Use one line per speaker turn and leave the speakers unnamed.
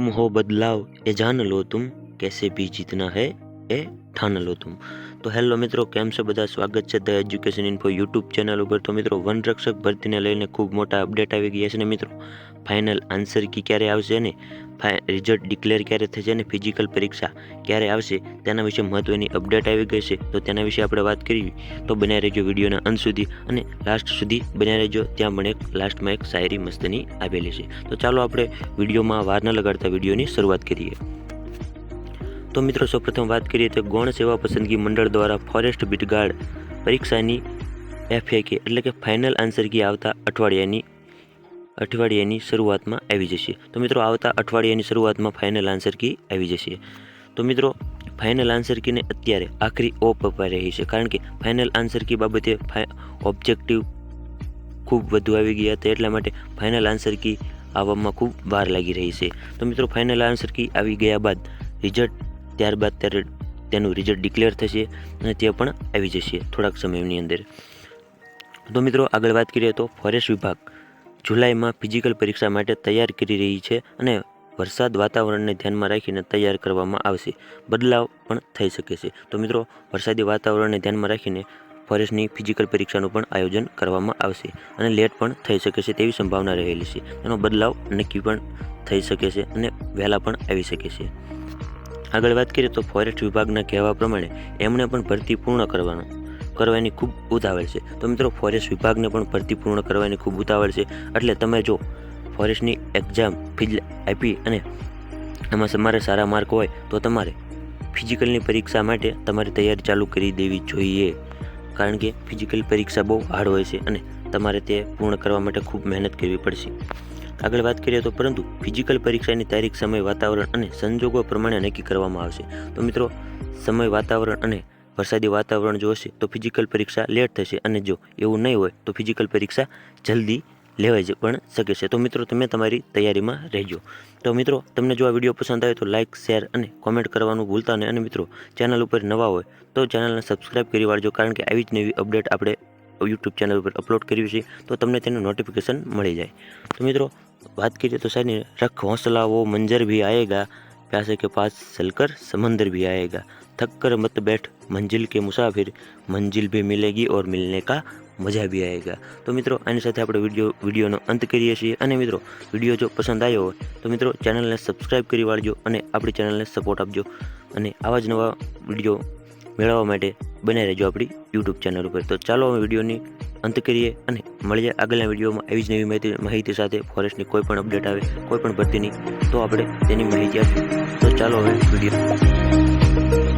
तुम हो बदलाव ये जान लो तुम, कैसे भी जीतना है એ ઠાન લો तुम। તો હેલો મિત્રો, કેમ છો બધા? સ્વાગત છે the education info YouTube channel ઉપર। તો મિત્રો, વનરક્ષક ભરતીને લઈને ખૂબ મોટા અપડેટ આવી ગયા છે ને મિત્રો, ફાઇનલ આન્સર કી ક્યારે આવશે ને રિઝલ્ટ ડિક્લેર ક્યારે થશે ને ફિઝિકલ પરીક્ષા ક્યારે આવશે તેના વિશે મહત્વની અપડેટ આવી ગઈ છે। તો તેના વિશે આપણે વાત કરીએ તો બનાવી રહેજો વિડીયોના અંત સુધી અને લાસ્ટ સુધી બનાવી રહેજો। ત્યાં પણ લાસ્ટમાં એક શાયરી મસ્તની આવેલી છે। તો ચાલો આપણે વિડીયોમાં વાર ન લગાડતા વિડીયોની શરૂઆત કરીએ। તો મિત્રો, સૌપ્રથમ વાત કરીએ તો ગૌણ સેવા પસંદગી મંડળ દ્વારા ફોરેસ્ટ બીટગાર્ડ પરીક્ષાની FAQ એટલે કે ફાઇનલ આન્સર કી આવતા અઠવાડિયાની શરૂઆતમાં આવી જશે। તો મિત્રો, આવતા અઠવાડિયાની શરૂઆતમાં ફાઇનલ આન્સર કી આવી જશે। તો મિત્રો, ફાઇનલ આન્સર કીને અત્યારે આખરી ઓપ અપાઈ રહી છે, કારણ કે ફાઇનલ આન્સર કી બાબતે ઓબ્જેક્ટિવ ખૂબ વધુ આવી ગયા હતા, એટલા માટે ફાઇનલ આન્સર કી આવવામાં ખૂબ વાર લાગી રહી છે। તો મિત્રો, ફાઇનલ આન્સર કી આવી ગયા બાદ ત્યારબાદ તેનું રિઝલ્ટ ડિક્લેર થશે અને તે પણ આવી જશે થોડાક સમયની અંદર। તો મિત્રો, આગળ વાત કરીએ તો ફોરેસ્ટ વિભાગ જુલાઈમાં ફિઝિકલ પરીક્ષા માટે તૈયાર કરી રહી છે અને વરસાદ વાતાવરણને ધ્યાનમાં રાખીને તૈયાર કરવામાં આવશે। બદલાવ પણ થઈ શકે છે। તો મિત્રો, વરસાદી વાતાવરણને ધ્યાનમાં રાખીને ફોરેસ્ટની ફિઝિકલ પરીક્ષાનું પણ આયોજન કરવામાં આવશે અને લેટ પણ થઈ શકે છે તેવી સંભાવના રહેલી છે। તેનો બદલાવ નક્કી પણ થઈ શકે છે અને વહેલા પણ આવી શકે છે। આગળ વાત કરીએ તો ફોરેસ્ટ વિભાગના કહેવા પ્રમાણે એમણે પણ ભરતી પૂર્ણ કરવાની ખૂબ ઉતાવળ છે। તો મિત્રો, ફોરેસ્ટ વિભાગને પણ ભરતી પૂર્ણ કરવાની ખૂબ ઉતાવળ છે, એટલે તમે જો ફોરેસ્ટની એક્ઝામ આપી અને એમાં તમારે સારા માર્ક હોય તો તમારે ફિઝિકલની પરીક્ષા માટે તમારી તૈયારી ચાલુ કરી દેવી જોઈએ, કારણ કે ફિઝિકલ પરીક્ષા બહુ હાર્ડ હોય છે અને તમારે તે પૂર્ણ કરવા માટે ખૂબ મહેનત કરવી પડશે। આગળ વાત કરીએ તો પરંતુ ફિઝિકલ પરીક્ષાની તારીખ, સમય, વાતાવરણ અને સંજોગો પ્રમાણે નક્કી કરવામાં આવશે। તો મિત્રો, સમય, વાતાવરણ અને વરસાદી વાતાવરણ જો હશે તો ફિઝિકલ પરીક્ષા લેટ થશે, અને જો એવું નહીં હોય તો ફિઝિકલ પરીક્ષા જલ્દી લેવાઈ પણ શકે છે। તો મિત્રો, તમે તમારી તૈયારીમાં રહેજો। તો મિત્રો, તમને જો આ વિડીયો પસંદ આવે તો લાઇક, શેર અને કોમેન્ટ કરવાનું ભૂલતા નહીં, અને મિત્રો, ચેનલ ઉપર નવા હોય તો ચેનલને સબસ્ક્રાઈબ કરી વાળજો, કારણ કે આવી જ નવી અપડેટ આપણે યુટ્યુબ ચેનલ ઉપર અપલોડ કર્યું છે તો તમને તેનું નોટિફિકેશન મળી જાય। તો મિત્રો, बात करिए तो शायद रख हौसला वो मंजर भी आएगा, प्यासे के पास चलकर समंदर भी आएगा, थक कर मत बैठ मंजिल के मुसाफिर, मंजिल भी मिलेगी और मिलने का मजा भी आएगा। तो मित्रों, आनी साथे આપણે વિડીયોનો અંત કરીએ છીએ, અને મિત્રો, વિડીયો જો પસંદ આવ્યો હોય તો મિત્રો ચેનલને સબસ્ક્રાઈબ કરી વાળજો અને આપણી ચેનલને સપોર્ટ આપજો, અને આવા જ નવા વિડીયો મેળવવા માટે બને રહેજો આપણી યુટ્યુબ ચેનલ ઉપર। તો ચાલો અમે વિડીયોની અંત કરીએ અને મળીએ આગળના વિડીયોમાં આવી જ નવી માહિતી સાથે। ફોરેસ્ટની કોઈ પણ અપડેટ આવે, કોઈ પણ ભરતીની, તો આપણે તેની માહિતી આપીએ। તો ચાલો હવે વિડીયો